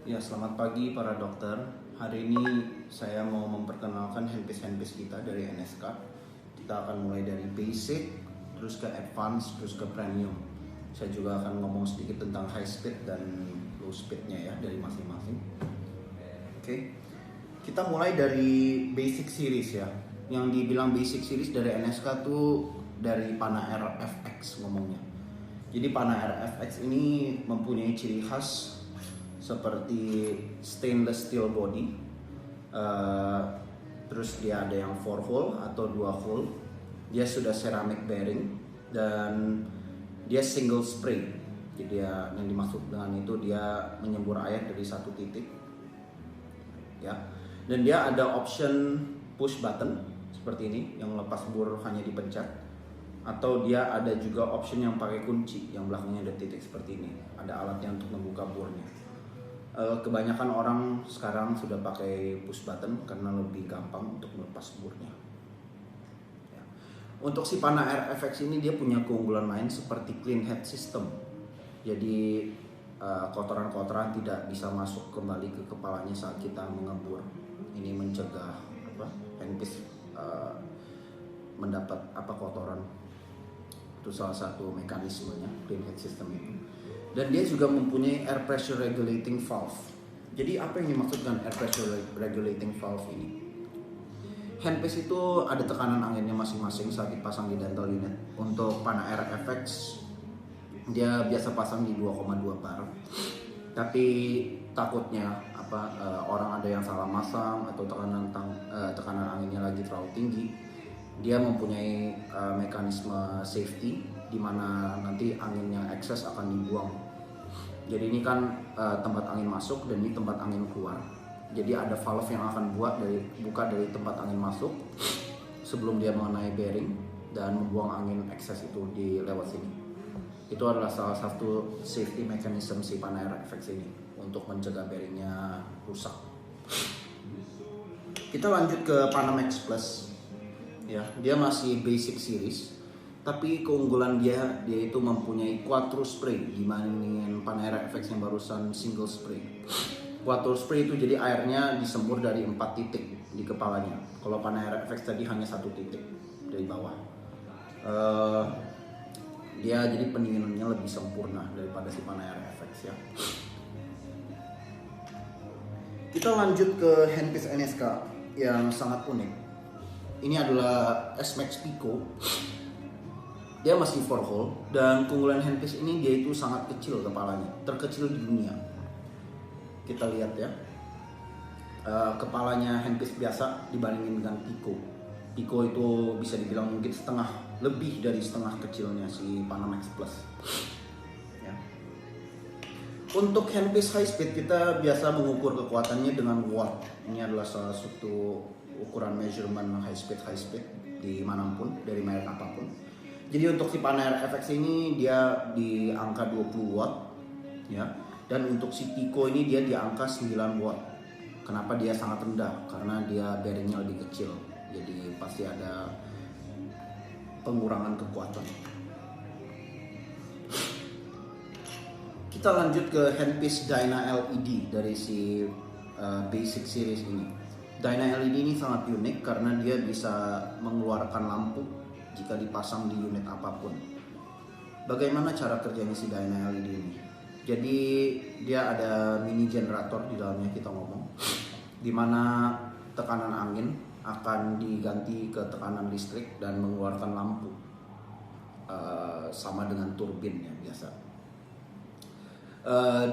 Ya, selamat pagi para dokter. Hari ini saya mau memperkenalkan handpiece kita dari NSK. Kita akan mulai dari basic, terus ke advance, terus ke premium. Saya juga akan ngomong sedikit tentang high speed dan low speednya ya dari masing-masing. Oke, kita mulai dari basic series ya. Yang dibilang basic series dari NSK tuh dari Pana RFX ngomongnya. Jadi Pana RFX ini mempunyai ciri khas seperti stainless steel body, terus dia ada yang 4 hole atau 2 hole, dia sudah ceramic bearing dan dia single spray. Jadi yang dimaksud dengan itu dia menyembur air dari satu titik ya, dan dia ada option push button seperti ini yang lepas bor hanya dipencet, atau dia ada juga option yang pakai kunci yang belakangnya ada titik seperti ini, ada alatnya untuk membuka bornya. Kebanyakan orang sekarang sudah pakai push button karena lebih gampang untuk melepas bornya. Ya. Untuk si Pana RFX ini dia punya keunggulan lain seperti clean head system. Jadi kotoran-kotoran tidak bisa masuk kembali ke kepalanya saat kita mengebor. Ini mencegah handpiece mendapat kotoran. Itu salah satu mekanismenya clean head system itu. Dan dia juga mempunyai air pressure regulating valve. Jadi apa yang dimaksudkan air pressure regulating valve ini? Handpiece itu ada tekanan anginnya masing-masing saat dipasang di dental unit. Untuk Pana RFX dia biasa pasang di 2,2 bar. Tapi takutnya orang ada yang salah masang atau tekanan anginnya lagi terlalu tinggi, dia mempunyai mekanisme safety di mana nanti angin yang excess akan dibuang. Jadi ini kan tempat angin masuk dan ini tempat angin keluar. Jadi ada valve yang akan buka dari tempat angin masuk sebelum dia mengenai bearing dan membuang angin excess itu di lewat sini. Itu adalah salah satu safety mechanism si Pana RFX ini untuk mencegah bearingnya rusak. Kita lanjut ke Pana Max Plus. Ya, dia masih basic series, tapi keunggulan dia itu mempunyai quattro spray dibandingin Pana RFX yang barusan single spray. Quattro spray itu jadi airnya disembur dari 4 titik di kepalanya. Kalau Pana RFX tadi hanya 1 titik dari bawah. Dia jadi pendinginannya lebih sempurna daripada si Pana RFX ya. Kita lanjut ke handpiece NSK yang sangat unik. Ini adalah S-Max Pico. Dia masih 4 hole dan keunggulan handpiece ini dia itu sangat kecil kepalanya, terkecil di dunia. Kita lihat ya, kepalanya handpiece biasa dibandingin dengan Pico. Pico itu bisa dibilang mungkin lebih dari setengah kecilnya si Pana Max Plus. Ya. Untuk handpiece high speed kita biasa mengukur kekuatannya dengan watt. Ini adalah salah satu ukuran measurement high speed di manapun dari merek apapun. Jadi untuk si Pana RFX ini dia di angka 20 watt ya. Dan untuk si Pico ini dia di angka 9 watt. Kenapa dia sangat rendah? Karena dia bearingnya lebih kecil. Jadi pasti ada pengurangan kekuatan. Kita lanjut ke handpiece Dyna LED dari si basic series ini. Dyna LED ini sangat unik karena dia bisa mengeluarkan lampu jika dipasang di unit apapun. Bagaimana cara kerjanya si Dyna LED ini? Jadi dia ada mini generator di dalamnya kita ngomong, dimana tekanan angin akan diganti ke tekanan listrik dan mengeluarkan lampu, sama dengan turbin ya biasa.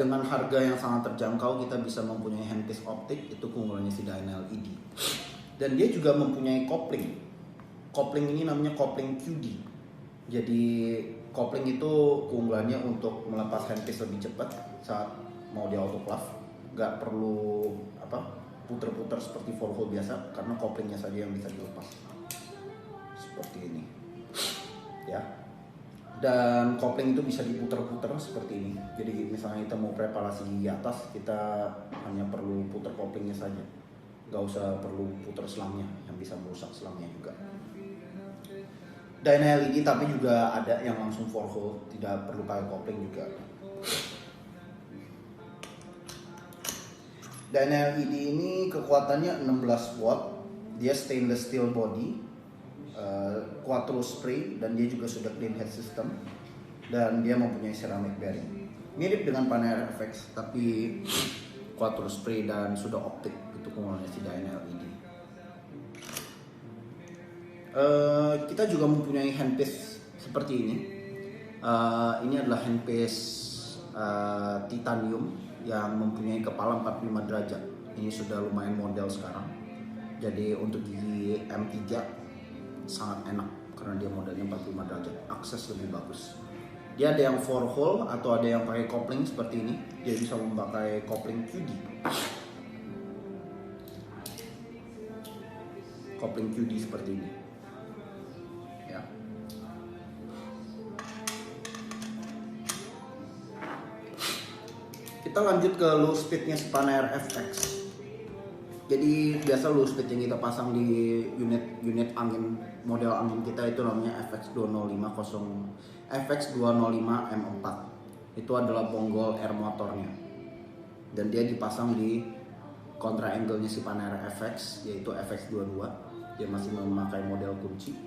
Dengan harga yang sangat terjangkau kita bisa mempunyai handpiece optik, itu keunggulannya si Dyna LED. Dan dia juga mempunyai kopling ini namanya kopling QD. Jadi kopling itu keunggulannya untuk melepas handpiece lebih cepat saat mau di autoclave, nggak perlu puter-puter seperti 4 hole biasa karena koplingnya saja yang bisa dilepas seperti ini ya. Dan kopling itu bisa diputer-puter seperti ini. Jadi misalnya kita mau preparasi di atas, kita hanya perlu puter koplingnya saja, nggak usah perlu puter selangnya yang bisa merusak selangnya juga. Dyna LED tapi juga ada yang langsung 4 hole, tidak perlu pakai kopling juga. Dyna LED ini kekuatannya 16 watt, dia stainless steel body, quattro spray, dan dia juga sudah clean head system, dan dia mempunyai ceramic bearing. Mirip dengan Panera FX tapi quattro spray dan sudah optik, itu keunggulannya si Dyna LED. Kita juga mempunyai handpiece seperti ini. Ini adalah handpiece titanium yang mempunyai kepala 45 derajat. Ini sudah lumayan model sekarang. Jadi untuk gigi M3 sangat enak karena dia modelnya 45 derajat, akses lebih bagus. Dia ada yang 4 hole atau ada yang pakai kopling seperti ini. Dia bisa memakai kopling QD. Kopling QD seperti ini. Ya. Kita lanjut ke low speednya Panera FX. Jadi biasa low speed yang kita pasang di unit angin, model angin kita itu namanya FX205 M4. Itu adalah bonggol air motornya. Dan dia dipasang di kontra angle-nya si Panera FX, yaitu FX22. Dia masih memakai model kunci.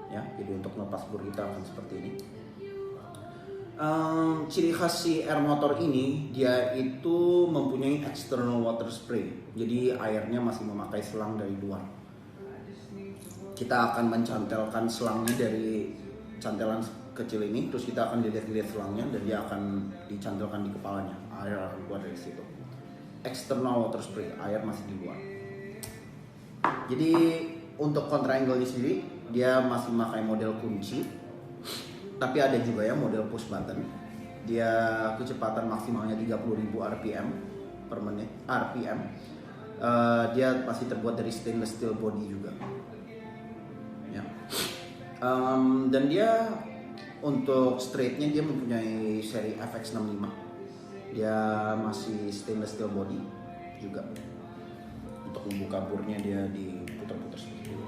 Ya, jadi untuk lepas bur kita akan seperti ini. Ciri khas si air motor ini, dia itu mempunyai external water spray. Jadi airnya masih memakai selang dari luar. Kita akan mencantelkan selangnya dari cantelan kecil ini, terus kita akan dilihat selangnya dan dia akan dicantelkan di kepalanya. Air akan keluar dari situ. External water spray, air masih di luar. Jadi untuk kontra angle sendiri, dia masih memakai model kunci. Tapi ada juga ya model push button. Dia kecepatan maksimalnya 30.000 RPM per menit. Dia pasti terbuat dari stainless steel body juga. Ya. Dan dia untuk straightnya dia mempunyai seri FX65. Dia masih stainless steel body juga. Untuk membuka burnya dia diputar-putar seperti itu.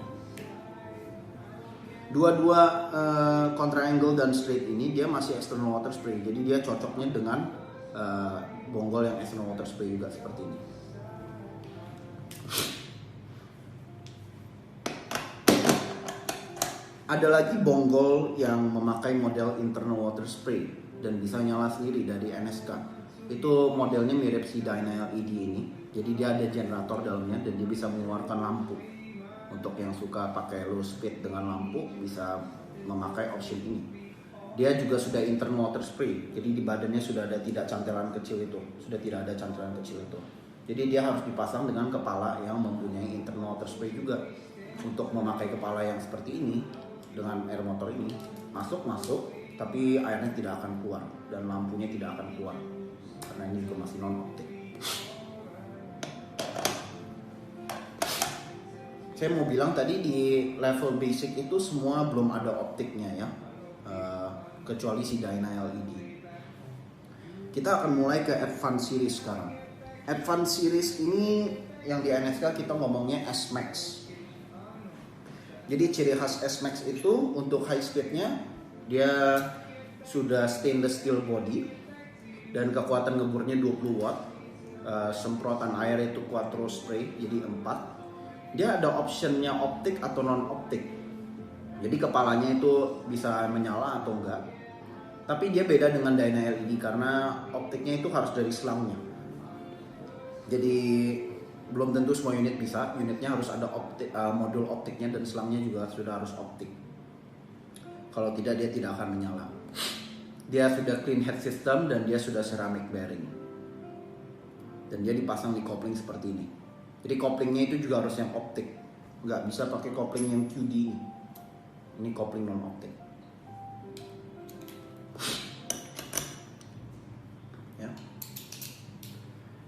Dua-dua kontra angle dan straight ini dia masih external water spray, jadi dia cocoknya dengan bonggol yang external water spray juga seperti ini. Ada lagi bonggol yang memakai model internal water spray dan bisa nyala sendiri dari NSK. Itu modelnya mirip si Dyna LED ini, jadi dia ada generator dalamnya dan dia bisa mengeluarkan lampu. Untuk yang suka pakai low speed dengan lampu bisa memakai option ini. Dia juga sudah internal water spray, jadi di badannya sudah ada tidak cantelan kecil itu, sudah tidak ada cantelan kecil itu. Jadi dia harus dipasang dengan kepala yang mempunyai internal water spray juga. Untuk memakai kepala yang seperti ini dengan air motor ini masuk, tapi airnya tidak akan keluar dan lampunya tidak akan keluar karena ini juga masih non optik. Saya mau bilang tadi di level basic itu semua belum ada optiknya ya, kecuali si Dyna LED. Kita akan mulai ke Advanced Series sekarang. Advanced Series ini yang di NSK kita ngomongnya S-Max. Jadi ciri khas S-Max itu untuk high speednya dia sudah stainless steel body dan kekuatan ngeburnya 20 watt. Semprotan air itu quattro spray jadi 4. Dia ada optionnya optik atau non optik. Jadi kepalanya itu bisa menyala atau enggak. Tapi dia beda dengan Dyna LED karena optiknya itu harus dari selangnya. Jadi belum tentu semua unit bisa. Unitnya harus ada modul optiknya dan selangnya juga sudah harus optik. Kalau tidak dia tidak akan menyala. Dia sudah clean head system dan dia sudah ceramic bearing. Dan dia dipasang di kopling seperti ini. Jadi koplingnya itu juga harus yang optik, nggak bisa pakai kopling yang QD. Ini kopling non optik. Ya.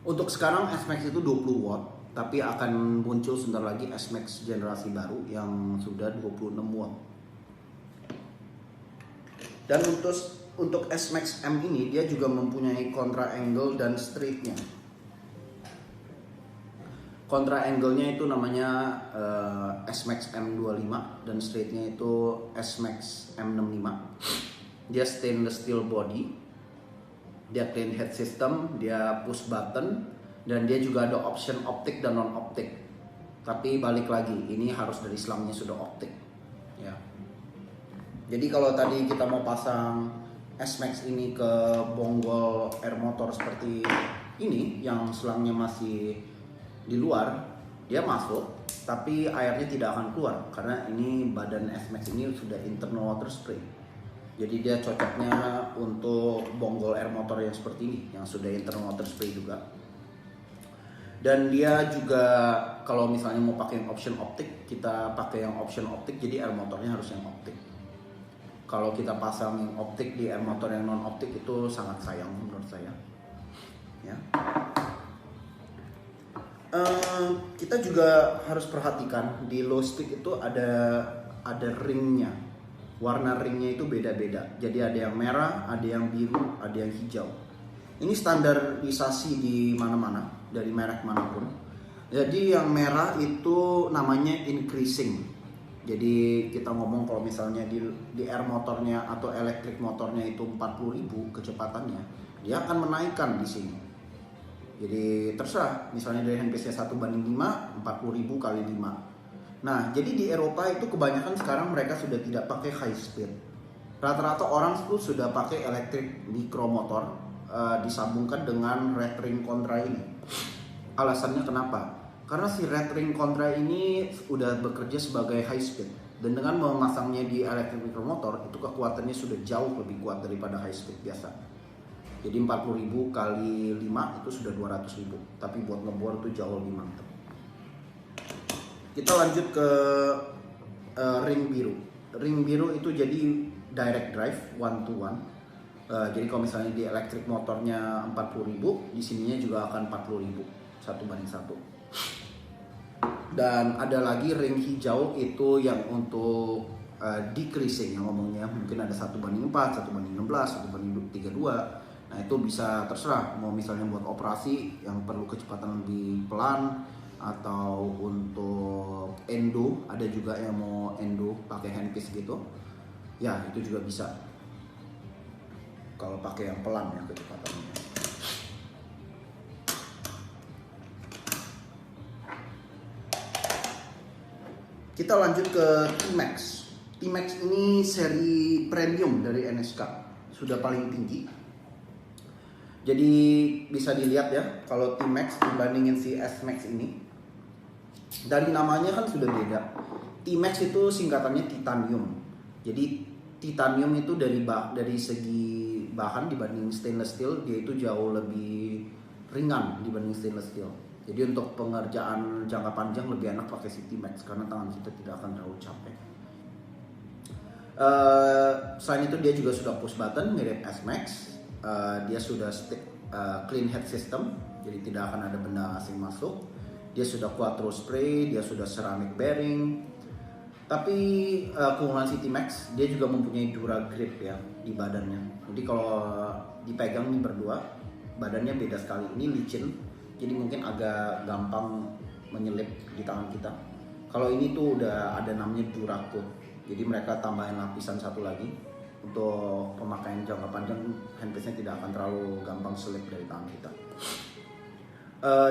Untuk sekarang S-Max itu 20 watt, tapi akan muncul sebentar lagi S-Max generasi baru yang sudah 26 watt. Dan untuk S-Max M ini dia juga mempunyai kontra angle dan straightnya. Kontra angle-nya itu namanya S-Max M25 dan straightnya itu S-Max M65. Dia stainless steel body, dia clean head system, dia push button, Dan dia juga ada option optik dan non optik. Tapi balik lagi, ini harus dari selangnya sudah optik. Ya. Jadi kalau tadi kita mau pasang S-Max ini ke bonggol air motor seperti ini, yang selangnya masih di luar, dia masuk, tapi airnya tidak akan keluar karena ini badan S-Max ini sudah internal water spray. Jadi dia cocoknya untuk bonggol air motor yang seperti ini, yang sudah internal water spray juga. Dan dia juga kalau misalnya mau pakai yang option optik, kita pakai yang option optik, jadi air motornya harus yang optik. Kalau kita pasang yang optik di air motor yang non optik itu sangat sayang menurut saya. Ya. Kita juga harus perhatikan di low speed itu ada ringnya. Warna ringnya itu beda-beda. Jadi ada yang merah, ada yang biru, ada yang hijau. Ini standarisasi di mana-mana, dari merek manapun. Jadi yang merah itu namanya increasing. Jadi kita ngomong kalau misalnya di air motornya atau elektrik motornya itu 40.000 kecepatannya, dia akan menaikkan di sini. Jadi terserah, misalnya dari handpace-nya 1:5, 40.000 kali 5. Nah, jadi di Eropa itu kebanyakan sekarang mereka sudah tidak pakai high speed. Rata-rata orang itu sudah pakai elektrik mikromotor disambungkan dengan red ring kontra ini. Alasannya kenapa? Karena si red ring kontra ini udah bekerja sebagai high speed. Dan dengan memasangnya di elektrik mikromotor, itu kekuatannya sudah jauh lebih kuat daripada high speed biasa. Jadi 40.000 kali 5 itu sudah 200.000. Tapi buat ngebor itu jauh lebih mantap. Kita lanjut ke ring biru. Ring biru itu jadi direct drive 1-to-1. Jadi kalau misalnya di elektrik motornya 40.000, di sininya juga akan 40.000, 1:1. Dan ada lagi ring hijau itu yang untuk decreasing, yang ngomongnya mungkin ada 1:4, 1:16, 1:32. Nah itu bisa terserah, mau misalnya buat operasi yang perlu kecepatan lebih pelan, atau untuk endo, ada juga yang mau endo pakai handpiece gitu. Ya itu juga bisa. Kalau pakai yang pelan ya kecepatannya. Kita lanjut ke T-Max. T-Max ini seri premium dari NSK, sudah paling tinggi. Jadi bisa dilihat ya, kalau T-Max dibandingin si S-Max ini, dari namanya kan sudah beda. T-Max itu singkatannya titanium. Jadi titanium itu dari segi bahan dibanding stainless steel, dia itu jauh lebih ringan dibanding stainless steel. Jadi untuk pengerjaan jangka panjang lebih enak pakai si T-Max karena tangan kita tidak akan terlalu capek. Selain itu dia juga sudah push button mirip S-Max. Dia sudah stick clean head system, jadi tidak akan ada benda asing masuk. Dia sudah quattro spray, dia sudah ceramic bearing. Tapi keunggulan si T-Max, dia juga mempunyai dura grip ya di badannya. Jadi kalau dipegang nih berdua, badannya beda sekali. Ini licin, jadi mungkin agak gampang menyelip di tangan kita. Kalau ini tuh udah ada namanya dura coat. Jadi mereka tambahin lapisan satu lagi untuk pemakaian jangka panjang, handpiece-nya tidak akan terlalu gampang selip dari tangan kita.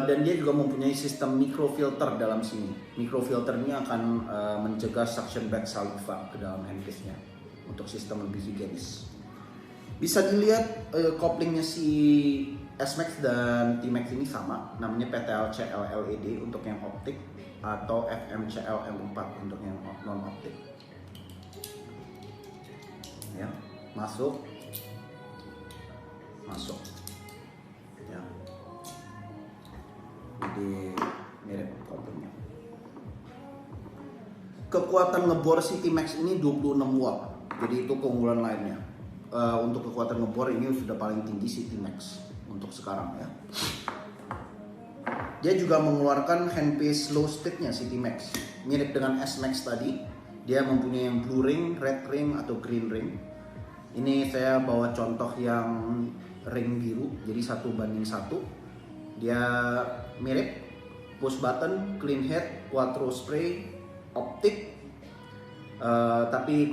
Dan dia juga mempunyai sistem microfilter dalam sini. Microfilter ini akan mencegah suction back saliva ke dalam handpiece-nya untuk sistem lebih higienis. Bisa dilihat koplingnya si S-Max dan T-Max ini sama, namanya PTLC LED untuk yang optik atau FMCL M4 untuk yang non optik. Ya, masuk. Ya. Jadi mirip koplingnya. Kekuatan ngebor si T-Max ini 26 watt. Jadi itu keunggulan lainnya. Untuk kekuatan ngebor ini sudah paling tinggi si T-Max untuk sekarang ya. Dia juga mengeluarkan handpiece low speednya si T-Max. Mirip dengan S-Max tadi, dia mempunyai yang blue ring, red ring atau green ring. Ini saya bawa contoh yang ring biru, jadi 1:1. Dia mirip, push button, clean head, quattro spray, optik, tapi